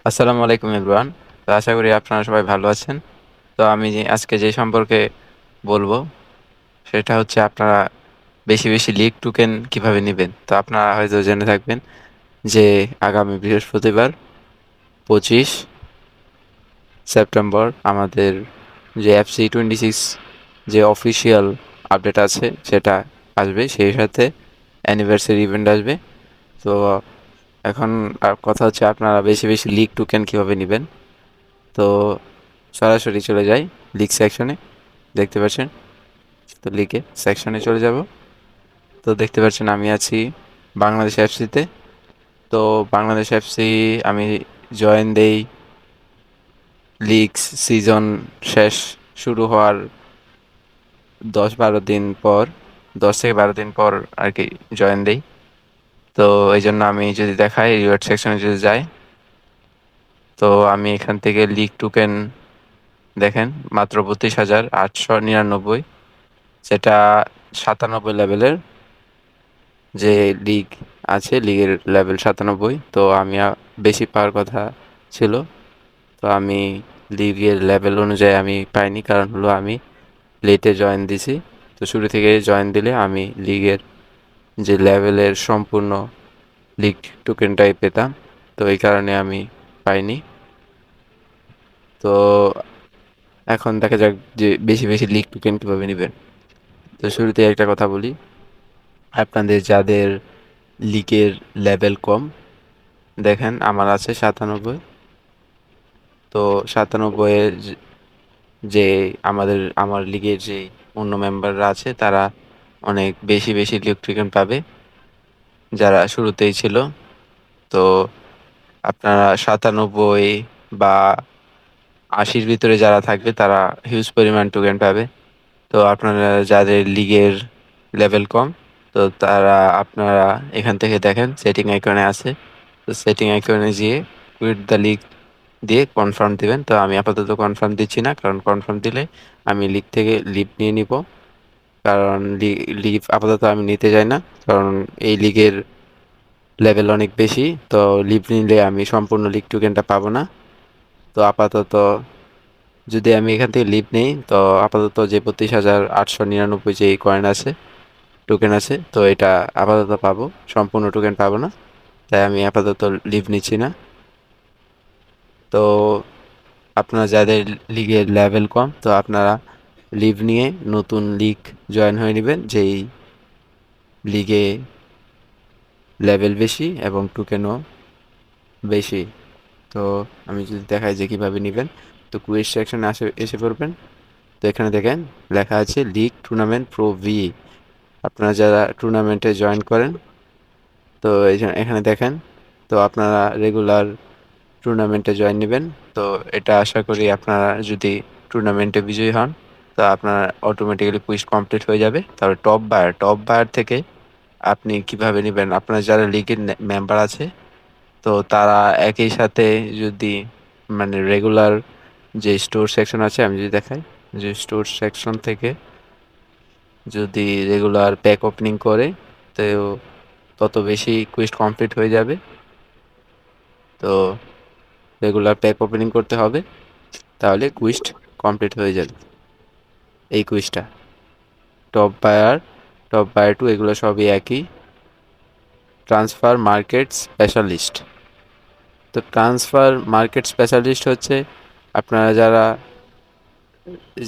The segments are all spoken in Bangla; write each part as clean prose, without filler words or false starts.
আসসালামু আলাইকুম এভরিওয়ান। তো আশা করি আপনারা সবাই ভালো আছেন। তো আমি আজকে যে সম্পর্কে বলবো সেটা হচ্ছে আপনারা বেশি বেশি লিগ টোকেন কিভাবে নিবেন। তো আপনারা হয়তো জেনে থাকবেন যে আগামী বৃহস্পতিবার 25 সেপ্টেম্বর আমাদের যে FC 26 যে অফিসিয়াল আপডেট আছে সেটা আসবে, সেই সাথে অ্যানিভার্সারি ইভেন্ট আসবে। তো এখন কথা হচ্ছে আপনারা বেশি বেশি লিগ টোকেন কিভাবে নিবেন। তো সরাসরি চলে যাই লিগ সেকশনে। দেখতে পাচ্ছেন, তো লিগে সেকশনে চলে যাব। তো দেখতে পাচ্ছেন আমি আছি বাংলাদেশ এফসিতে। তো বাংলাদেশ এফসি আমি জয়েন দেই লিগ সিজন শেষ শুরু হওয়ার 10-12 দিন পর, 10 থেকে 12 দিন পর আর কি জয়েন দেই। তো এই জন্য আমি যদি দেখাই রিওয়ার্ড সেকশনে যদি যাই, তো আমি এখান থেকে লিগ টোকেন দেখেন মাত্র 32,899, যেটা 97 লেভেলের যে লিগ আছে, লিগের লেভেল 97। তো আমি বেশি পাওয়ার কথা ছিল, তো আমি লিগের লেভেল অনুযায়ী আমি পাইনি, কারণ হলো আমি লেটে জয়েন দিছি। তো শুরু থেকে জয়েন দিলে আমি লিগের যে লেভেলের সম্পূর্ণ লিগ টোকেনটাই পেতাম, তো এই কারণে আমি পাইনি। তো এখন দেখা যাক যে বেশি বেশি লিগ টোকেন কীভাবে নেবেন। তো শুরুতে একটা কথা বলি, আপনাদের যাদের লিগের লেভেল কম, দেখেন আমার আছে 97। তো 97-এর যে আমার লিগের যে অন্য মেম্বাররা আছে তারা অনেক বেশি বেশি লিগ টোকেন পাবে যারা শুরুতেই ছিল। তো আপনারা 97 বা 80-র ভিতরে যারা থাকবে তারা হিউজ পরিমাণ টোকেন পাবে। তো আপনারা যাদের লিগের লেভেল কম, তো আপনারা এখান থেকে দেখেন সেটিং আইকনে আছে। তো সেটিং আইকনে গিয়ে কুইট দ্য লিগ দিয়ে কনফার্ম দিবেন। তো আমি আপাতত কনফার্ম দিচ্ছি না, কারণ কনফার্ম দিলে আমি লিগ থেকে লিভ নিয়ে নিব। কারণ লিভ আপাতত আমি নিতে চাই না, কারণ এই লিগের লেভেল অনেক বেশি। তো লিভ নিলে আমি সম্পূর্ণ লিগ টোকেনটা পাবো না। তো আপাতত যদি আমি এখান থেকে লিভ নেই, তো আপাতত যে 32,899 যে কয়েন আছে, টোকেন আছে, তো এটা আপাতত পাবো, সম্পূর্ণ টোকেন পাবো না। তাই আমি আপাতত লিভ নিচ্ছি না। তো আপনারা যাদের লিগের লেভেল কম, তো আপনারা লিভ নিয়ে নতুন লিগ জয়েন হয়ে নেবেন, যেই লিগে লেভেল বেশি এবং টোকেনও বেশি। তো আমি যদি দেখাই যে কীভাবে নেবেন, তো কুইজ সেকশনে এসে পড়বেন। তো এখানে দেখেন লেখা আছে লিগ টুর্নামেন্ট প্রো ভি। আপনারা যারা টুর্নামেন্টে জয়েন করেন, তো এখানে দেখেন, তো আপনারা রেগুলার টুর্নামেন্টে জয়েন নেবেন। তো এটা আশা করি আপনারা যদি টুর্নামেন্টে বিজয়ী হন, তো আপনার অটোমেটিক্যালি কুইজ কমপ্লিট হয়ে যাবে। তারপরে টপ বায়ার থেকে আপনি কিভাবে নেবেন, আপনার যারা লিগের মেম্বার আছে, তো তারা একই সাথে যদি মানে রেগুলার যে স্টোর সেকশন আছে, আমি যদি দেখাই যে স্টোর সেকশন থেকে যদি রেগুলার প্যাক ওপেনিং করে, তো তত বেশি কুইজ কমপ্লিট হয়ে যাবে। তো রেগুলার প্যাক ওপেনিং করতে হবে, তাহলে কুইজ কমপ্লিট হয়ে যাবে। এই কুইজটা top buyer, top buyer two, এগুলো সবই একই। Transfer market specialist. তো ট্রান্সফার মার্কেট স্পেশালিস্ট হচ্ছে আপনারা যারা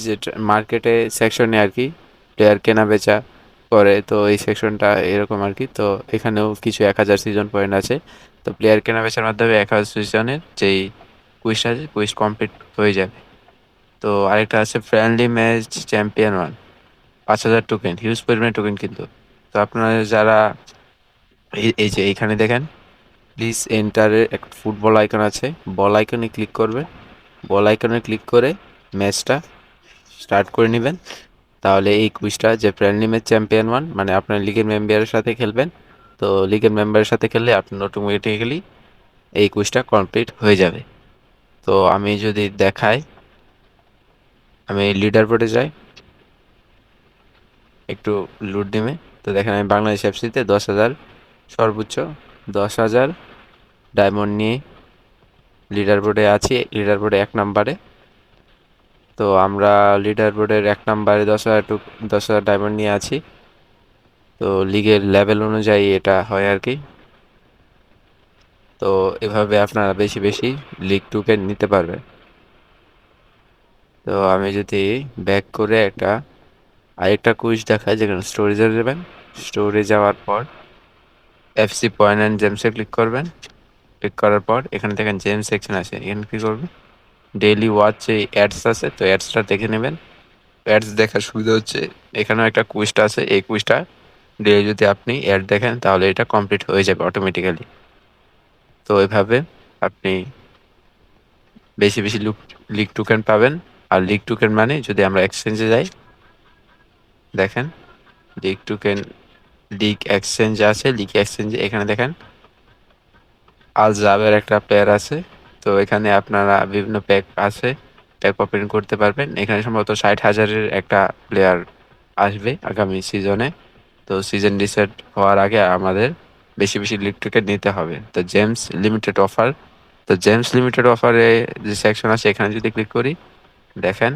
যে মার্কেটে সেকশনে আর কি প্লেয়ার কেনা বেচা করে, তো এই সেকশনটা এরকম আর কি। তো এখানেও কিছু 1,000 সিজন পয়েন্ট আছে। তো প্লেয়ার কেনা বেচার মাধ্যমে 1,000 সিজনের যেই কুইজটা আছে, কুইজ কমপ্লিট হয়ে যাবে। তো আরেকটা আছে friendly match champion 1, 5,000 token, huge পরিমাণে টোকেন কিন্তু। তো আপনারা যারা এই যে এইখানে দেখেন প্লিজ এন্টারের একটা ফুটবল আইকন আছে, বল আইকনে ক্লিক করবেন। বল আইকনে ক্লিক করে ম্যাচটা স্টার্ট করে নেবেন। তাহলে এই কুইজটা যে ফ্রেন্ডলি ম্যাচ চ্যাম্পিয়ন 1, মানে আপনার লিগের মেম্বারের সাথে খেলবেন। তো লিগের মেম্বারের সাথে খেললে আপনার অটোমেটিক্যালি এই কুইজটা কমপ্লিট হয়ে যাবে। তো আমি যদি দেখাই, আমি লিডার বোর্ডে যাই, একটু লুট দিমে। তো দেখেন আমি বাংলাদেশ এফসিতে 10,000 সর্বোচ্চ 10,000 ডায়মন্ড নিয়ে লিডার বোর্ডে আছি, লিডার বোর্ডে 1 নাম্বারে। তো আমরা লিডার বোর্ডের 1 নাম্বারে 10,000 ডায়মন্ড নিয়ে আছি। তো লিগের লেভেল অনুযায়ী এটা হয় আর কি। তো এভাবে আপনারা বেশি বেশি লিগ টোকেন নিতে পারবেন। তো আমি যদি ব্যাক করে আরেকটা কুইজ দেখাই, যেখানে স্টোরেজে যাবেন। স্টোরে যাওয়ার পর এফসি পয়েন্ট অ্যান্ড জেমসে ক্লিক করবেন। ক্লিক করার পর এখানে দেখেন জেমস সেকশন আছে, এখানে কি করবেন, ডেইলি ওয়াচ যে অ্যাডস আছে, তো অ্যাডসটা দেখে নেবেন। অ্যাডস দেখার সুবিধা হচ্ছে এখানেও একটা কুইজটা আছে, এই কুইজটা ডেইলি যদি আপনি অ্যাড দেখেন তাহলে এটা কমপ্লিট হয়ে যাবে অটোমেটিক্যালি। তো এভাবে আপনি বেশি বেশি লিগ টোকেন পাবেন। আর লিগ টোকেন মানে যদি আমরা এক্সচেঞ্জে যাই, দেখেন লিগ টোকেন, লিগ এক্সচেঞ্জ আছে, লিগ এক্সচেঞ্জে এখানে দেখেন আল জাবের একটা প্লেয়ার আছে। তো এখানে আপনারা বিভিন্ন প্যাক আছে, প্যাক ওপেন করতে পারবেন। এখানে সম্ভবত 60,000-এর একটা প্লেয়ার আসবে আগামী সিজনে। তো সিজন রিসেট হওয়ার আগে আমাদের বেশি বেশি লিগ টোকেন নিতে হবে। তো জেমস লিমিটেড অফার, তো জেমস লিমিটেড অফারে যে সেকশন আছে এখানে যদি ক্লিক করি, দেখেন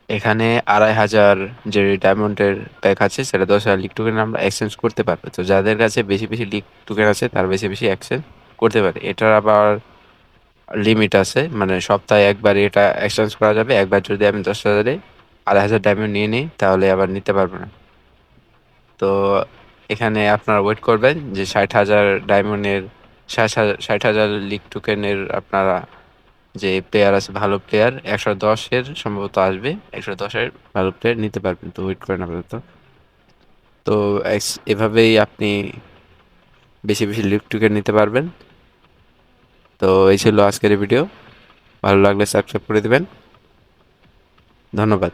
এখানে 2,500 যে ডায়মন্ডের প্যাক আছে সেটা 10,000 লিগ টোকেন আমরা এক্সচেঞ্জ করতে পারবো। তো যাদের কাছে বেশি বেশি লিগ টোকেন আছে তারা বেশি বেশি এক্সচেঞ্জ করতে পারে। এটার আবার লিমিট আছে, মানে সপ্তাহে একবার এটা এক্সচেঞ্জ করা যাবে। একবার যদি আমি 10,000-এ 2,500 ডায়মন্ড নিয়ে নিই তাহলে আবার নিতে পারবো না। তো এখানে আপনারা ওয়েট করবেন যে 60,000 ডায়মন্ডের, 60,000 লিগ টোকেনের আপনারা যে প্লেয়ার আছে ভালো প্লেয়ার 110-এর সম্ভবত আসবে, 110-এর ভালো প্লেয়ার নিতে পারবেন। তো ওয়েট করেন আপাতত। তো এভাবেই আপনি বেশি বেশি লিগ টোকেন নিতে পারবেন। তো এই ছিল আজকের ভিডিও, ভালো লাগলে সাবস্ক্রাইব করে দিবেন। ধন্যবাদ।